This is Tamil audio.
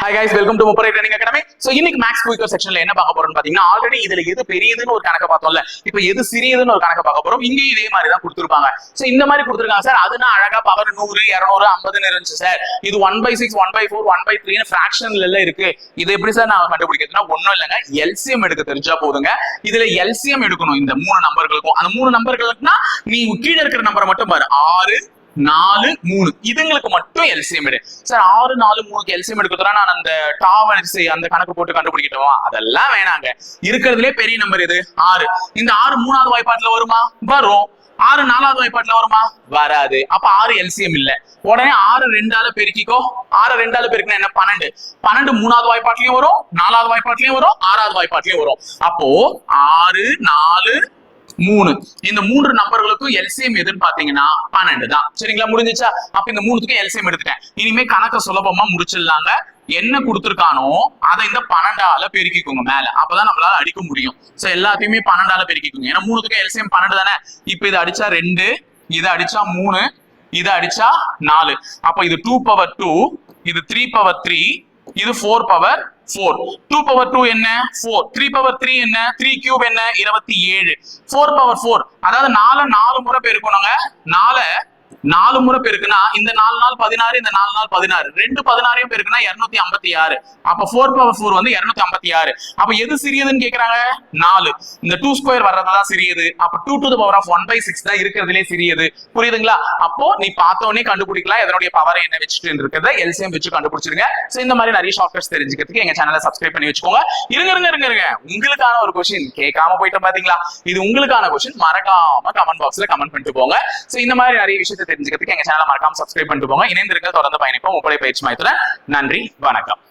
Hi guys, welcome to Mupare Training Academy. So இன்னைக்கு மேக்ஸ் குயிக்கர் செக்ஷன்ல என்ன பார்க்க போறோம்னு பாத்தீங்கன்னா ஆல்ரெடி இதுல எது பெரியதுன்னு ஒரு கணக்க பார்த்தோம்ல. இப்போ எது சிறியதுன்னு ஒரு கணக்க பார்க்க போறோம். இங்க இதே மாதிரி தான் கொடுத்திருப்பாங்க. சோ இந்த மாதிரி கொடுத்திருக்காங்க சார். அதுனா அழகா பவர் 100 200 50ன்னு இருந்துச்சு சார். இது 1/6 1/4 1/3 ன்னு ஃபிராக்ஷன்ல எல்லாம் இருக்கு. இது எப்படி சார் நான் கண்டுபிடிக்கிறதுனா ஒண்ணும் இல்லங்க. எல்சிஎம் எடுக்க தெரிஞ்சா போதுங்க. இதுல எல்சிஎம் எடுக்கணும் இந்த மூணு நம்பர்களுக்கும். அந்த மூணு நம்பர்களுக்குனா நீ கீழ இருக்கிற நம்பரை மட்டும் பாரு. 6 4 3 இதுங்களுக்கு மட்டும் எல்சிஎம் எடு சார். 6 4 3க்கு எல்சிஎம் எடுக்கிறதுனா நான் அந்த டாவரிசை அந்த கணக்கு போட்டு கண்டுபிடிக்கட்டுமா? அதெல்லாம் வேணாங்க. இருக்கிறதுலே பெரிய நம்பர் இது 6. இந்த 6 மூணாவது வாய்ப்பாட்டுல வருமா? வரும். 6 4வது வாய்ப்பாட்டுல வருமா? வராது. அப்ப 6 எல்சிஎம் இல்ல. உடனே 6 2ஆல பெருக்கிக்கோ. 6 2ஆல பெருக்கினா என்ன? 12. 12 மூணாவது வாய்ப்பாட்டுலயும் வரும், 4வது வாய்ப்பாட்டுலயும் வரும், 6வது வாய்ப்பாட்டுலயும் வரும். அப்போ 6 4 3 இந்த மூன்று நம்பர்களுக்கும் எல்சிஎம் எதுன்னு பாத்தீங்கன்னா 12 தான். சரிங்களா? முடிஞ்சிச்சா? அப்ப இந்த மூணுத்துக்கும் எல்சிஎம் எடுத்துட்டேன். இனிமே கணக்க சுலபமா முடிச்சிடலாங்க. என்ன கொடுத்துருக்கானோ அதை இந்த 12ஆல பெருக்கிக்கோங்க மேல. அப்பதான் நம்மளால அடிக்க முடியும். சோ எல்லாத்தையுமே 12ஆல பெருக்கிக்கோங்க. ஏன்னா மூணுத்துக்கும் எல்சிஎம் 12 தானே. இப்ப இதை அடிச்சா 2, இதை அடிச்சா 3, இதை அடிச்சா 4. அப்ப இது 2/2, இது 3/3, இது 4/4. 2/2 என்ன? 4. 3/3 என்ன? 3 கியூப் என்ன? 27. 4/4 அதாவது 4 முறை பெருக்கணுங்க. 4 முறை பெருக்குனா இந்த 4 நாள் 16, இந்த 4 நாள் 16, 2 16 பெருக்குனா 256. அப்ப 4/4 வந்து 256. அப்ப எது சிறியதுன்னு கேக்குறாங்க? 4. இந்த 2 ஸ்கொயர் வர்றதுதான் சிறியது. அப்ப 2 to the power of 1/6 தான் இருக்கிறதுலே சிறியது. புரியுதுங்களா? அப்போ நீ பார்த்த உடனே கண்டுபிடிக்கலாம் எதனுடைய பவர் என்ன வச்சுட்டு இருக்கிறத எல்சிஎம் வச்சு கண்டுபிடிச்சிருங்க. சோ இந்த மாதிரி நிறைய ஷார்ட்கட்ஸ் தெரிஞ்சுக்கிறதுக்கு எங்க சேனலை சப்ஸ்கிரைப் பண்ணி வச்சுக்கோங்க. இருங்க உங்களுக்கான ஒரு கொஸ்டின் கேட்காம போயிட்டு பாத்தீங்களா? இது உங்களுக்கான கொஸ்டின். மறக்காம கமெண்ட் பாக்ஸ்ல கமெண்ட் பண்ணிட்டு போங்க. சோ இந்த மாதிரி நிறைய விஷயத்தை தெரிஞ்சுக்கிறதுக்கு எங்க சேனலை மறக்காம சப்ஸ்கிரைப் பண்ணிட்டு போங்க. இணைந்திருக்க தொடர்ந்து பயணிப்போம் முப்படை பயிற்சி மையத்துல. நன்றி, வணக்கம்.